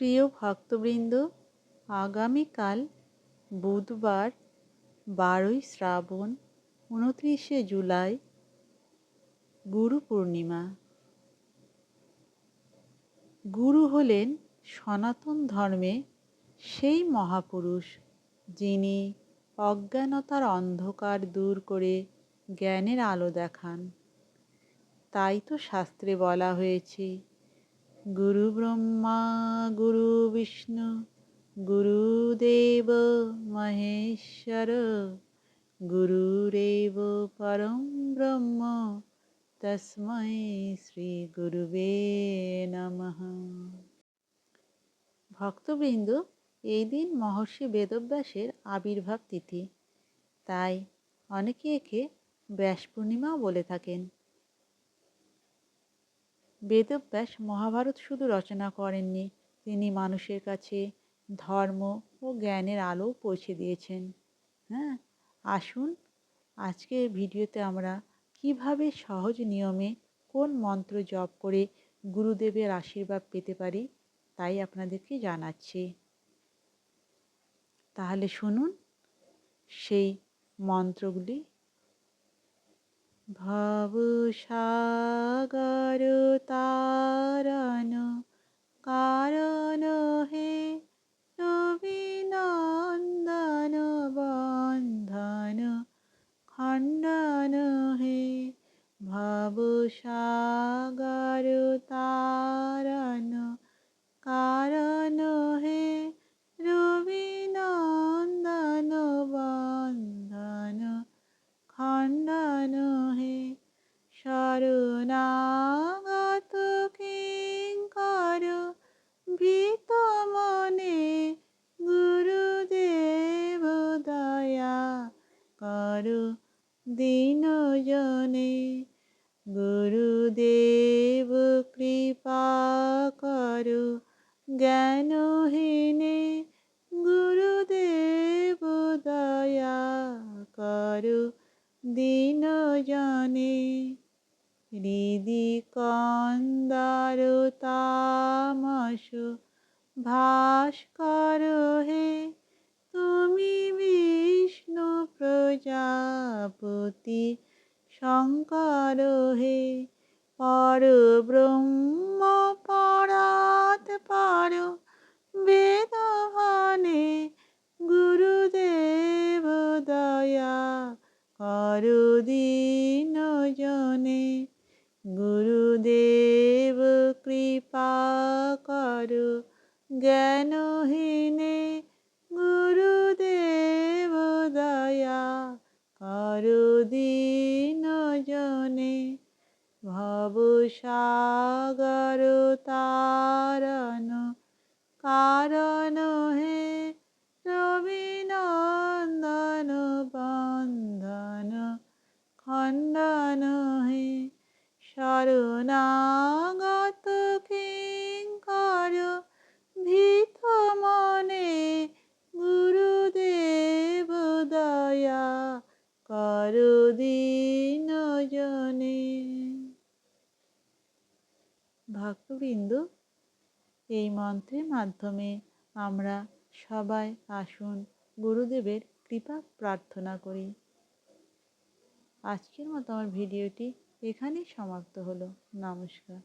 প্রিয় ভক্তবৃন্দ, আগামীকাল বুধবার 12ই শ্রাবণ 29শে জুলাই গুরু পূর্ণিমা। গুরু হলেন সনাতন ধর্মে সেই মহাপুরুষ যিনি অজ্ঞানতার অন্ধকার দূর করে জ্ঞানের আলো দেখান। তাই তো শাস্ত্রে বলা হয়েছে, গুরু ব্রহ্মা গুরু বিষ্ণু গুরুদেব মহেশ্বর গুরুরেব পরম ব্রহ্ম তস্मै শ্রী গুরুবে নমঃ। ভক্তবৃন্দ, এই দিন মহর্ষি বেদব্যাসের আবির্ভাব তিথি, তাই অনেকে একে ব্যাস পূর্ণিমাও বলে থাকেন। বেদব্যাস মহাভারত শুধু রচনা করেননি, তিনি মানুষের কাছে ধর্ম ও জ্ঞানের আলো পৌঁছে দিয়েছেন। আসুন আজকের ভিডিওতে আমরা কিভাবে সহজ নিয়মে কোন মন্ত্র জপ করে গুরুদেবের আশীর্বাদ পেতে পারি তাই আপনাদেরকে জানাচ্ছি। তাহলে শুনুন সেই মন্ত্রগুলি। ভবসাগর তারণ কারণ হে রবিনন্দন বন্ধন খণ্ডন হে। ভবসাগর তারণ কারণ হে রবিনন্দন বন্ধন খণ্ডন হে। শরণাগত কিঙ্কর ভীত মনে গুরুদেব দয়া কর দীন জনে। গুরুদেব কৃপা কর জ্ঞানহীনে গুরুদেব দয়া কর দীন জনে। হৃদি কন্দর তামস ভাস্কর হে তুমি বিষ্ণু প্রজাপতি শঙ্কর হে। পরব্রহ্ম পরাৎ পর বেদভানে গুরুদেব দয়া কর দীন জনে। গুরুদেব কৃপা কর জ্ঞানহীনে গুরুদেব দয়া কর দীন জনে। ভবসাগর তারণ কারণ হে রবিনন্দন বন্ধন খণ্ডন হে। শরণাগত কিঙ্কর ভীত মনে গুরুদেব দয়া কর দীন জনে। ভক্তবৃন্দ, এই মন্ত্রের মাধ্যমে আমরা সবাই আসুন গুরুদেবের কৃপা প্রার্থনা করি। আজকের মতো আমার ভিডিওটি এখানেই সমাপ্ত হলো। নমস্কার।